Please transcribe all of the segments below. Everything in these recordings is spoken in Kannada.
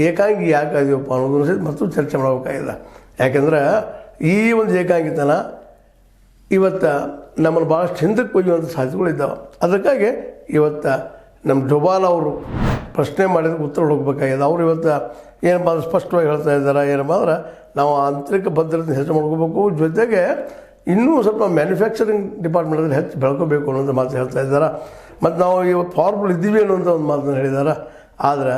ಏಕಾಂಗಿ ಯಾಕೆ ಇದೀವಪ್ಪ ಅನ್ನೋದನ್ನು ಸಹಿತ ಮತ್ತು ಚರ್ಚೆ ಮಾಡಬೇಕಾಗಿದೆ. ಯಾಕೆಂದ್ರೆ ಈ ಒಂದು ಏಕಾಂಗಿತನ ಇವತ್ತು ನಮ್ಮನ್ನು ಭಾಳಷ್ಟು ಹಿಂದಕ್ಕೆ ಒಯ್ಯುವಂಥ ಸಾಧ್ಯತೆಗಳಿದ್ದಾವೆ. ಅದಕ್ಕಾಗಿ ಇವತ್ತು ನಮ್ಮ ಡೊಬಾಲ್ ಅವರು ಪ್ರಶ್ನೆ ಮಾಡಿದ್ರೆ ಉತ್ತರ ಹುಡುಕಬೇಕಾಗಿದೆ. ಅವರು ಇವತ್ತು ಏನಪ್ಪ ಅಂದ್ರೆ ಸ್ಪಷ್ಟವಾಗಿ ಹೇಳ್ತಾ ಇದ್ದಾರೆ, ಏನಪ್ಪ ಅಂದ್ರೆ ನಾವು ಆಂತರಿಕ ಭದ್ರತೆ ಹೆಚ್ಚು ಮಾಡ್ಕೋಬೇಕು, ಜೊತೆಗೆ ಇನ್ನೂ ಸ್ವಲ್ಪ ಮ್ಯಾನುಫ್ಯಾಕ್ಚರಿಂಗ್ ಡಿಪಾರ್ಟ್ಮೆಂಟಲ್ಲಿ ಹೆಚ್ಚು ಬೆಳ್ಕೋಬೇಕು ಅನ್ನೋದು ಮಾತು ಹೇಳ್ತಾ ಇದ್ದಾರೆ. ಮತ್ತು ನಾವು ಇವತ್ತು ಫಾರ್ಮಲ್ ಇದ್ದೀವಿ ಅನ್ನೋಂಥ ಒಂದು ಮಾತನ್ನು ಹೇಳಿದ್ದಾರೆ. ಆದರೆ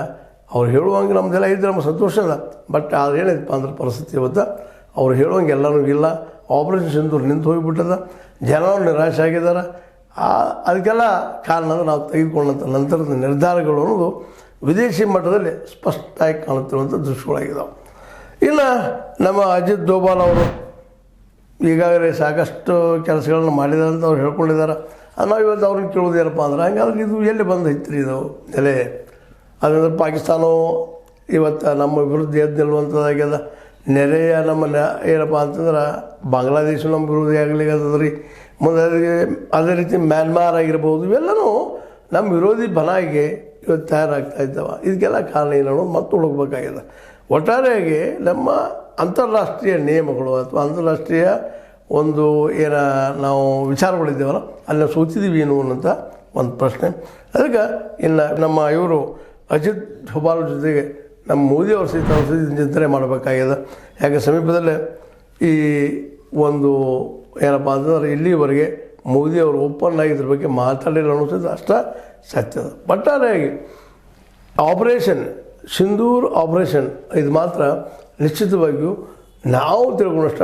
ಅವ್ರು ಹೇಳುವಂಗೆ ನಮ್ಮದೆಲ್ಲ ಇದ್ದರೆ ನಮ್ಗೆ ಸಂತೋಷ ಅದ. ಬಟ್ ಆದ್ರೆ ಏನೈತಪ್ಪ ಅಂದ್ರೆ ಪರಿಸ್ಥಿತಿ ಇವತ್ತು ಅವ್ರು ಹೇಳುವಂಗೆ ಎಲ್ಲನೂ ಇಲ್ಲ. ಆಪರೇಷನ್ ಸಿಂಧೂರ್ ನಿಂತು ಹೋಗಿಬಿಟ್ಟದ, ಜನರು ನಿರಾಶೆ ಆಗಿದ್ದಾರೆ. ಅದಕ್ಕೆಲ್ಲ ಕಾರಣ ಅಂದರೆ ನಾವು ತೆಗೆದುಕೊಂಡಂಥ ನಂತರದ ನಿರ್ಧಾರಗಳು ಅನ್ನೋದು ವಿದೇಶಿ ಮಟ್ಟದಲ್ಲಿ ಸ್ಪಷ್ಟವಾಗಿ ಕಾಣುತ್ತಿರುವಂಥ ದೃಶ್ಯಗಳಾಗಿದ್ದಾವೆ. ಇನ್ನು ನಮ್ಮ ಅಜಿತ್ ಡೋಭಾಲ್ ಅವರು ಈಗಾಗಲೇ ಸಾಕಷ್ಟು ಕೆಲಸಗಳನ್ನು ಮಾಡಿದ್ದಾರೆ ಅಂತ ಅವ್ರು ಹೇಳ್ಕೊಂಡಿದ್ದಾರೆ. ನಾವು ಇವತ್ತು ಅವ್ರನ್ನ ಕೇಳೋದೇನಪ್ಪ ಅಂದ್ರೆ ಹಂಗಾದ್ರೆ ಇದು ಎಲ್ಲಿ ಬಂದು ಐತ್ರಿ ಇದು ಎಲೆ ಅದಂದ್ರೆ ಪಾಕಿಸ್ತಾನವು ಇವತ್ತು ನಮ್ಮ ವಿರುದ್ಧ ಎದ್ದು ನಿಲ್ಲುವಂಥದ್ದಾಗ್ಯದ. ನೆರೆಯ ನಮ್ಮ ಏನಪ್ಪ ಅಂತಂದ್ರೆ ಬಾಂಗ್ಲಾದೇಶ ನಮ್ಮ ವಿರೋಧಿ ಆಗಲಿಕ್ಕೆ ರೀ. ಮುಂದೆ ಅದೇ ರೀತಿ ಮ್ಯಾನ್ಮಾರ್ ಆಗಿರ್ಬೋದು, ಇವೆಲ್ಲವೂ ನಮ್ಮ ವಿರೋಧಿ ಬನಾಯಿಗೆ ಇವತ್ತು ತಯಾರಾಗ್ತಾ ಇದ್ದಾವೆ. ಇದಕ್ಕೆಲ್ಲ ಕಾರಣ ಏನು ಅನ್ನೋದು ಮತ್ತೆ ಹುಡುಕಬೇಕಾಗಿದೆ. ಒಟ್ಟಾರೆಯಾಗಿ ನಮ್ಮ ಅಂತಾರಾಷ್ಟ್ರೀಯ ನಿಯಮಗಳು ಅಥವಾ ಅಂತಾರಾಷ್ಟ್ರೀಯ ಒಂದು ನಾವು ವಿಚಾರಗಳಿದ್ದೇವಲ್ಲ ಅಲ್ಲಿ ನಾವು ಸೋತಿದ್ದೀವಿ ಏನು ಅನ್ನೋಂಥ ಒಂದು ಪ್ರಶ್ನೆ. ಅದಕ್ಕೆ ಇನ್ನು ನಮ್ಮ ಇವರು ಅಜಿತ್ ಡೋಭಾಲ್ ಜೊತೆಗೆ ನಮ್ಮ ಮೋದಿ ಅವ್ರ ಸಹಿತ ಚಿಂತನೆ ಮಾಡಬೇಕಾಗಿದೆ. ಯಾಕೆ ಸಮೀಪದಲ್ಲೇ ಈ ಒಂದು ಏನಪ್ಪ ಅಂತಂದ್ರೆ ಇಲ್ಲಿವರೆಗೆ ಮೋದಿ ಅವರು ಓಪನ್ ಆಗಿ ಇದ್ರ ಬಗ್ಗೆ ಮಾತಾಡಿಲ್ಲ ಅನ್ನೋದು ಅಷ್ಟೇ ಸತ್ಯದ. ಒಟ್ಟಾರೆಯಾಗಿ ಆಪರೇಷನ್ ಸಿಂಧೂರ್ ಆಪರೇಷನ್ ಇದು ಮಾತ್ರ ನಿಶ್ಚಿತವಾಗಿಯೂ ನಾವು ತಿಳ್ಕೊಂಡಷ್ಟು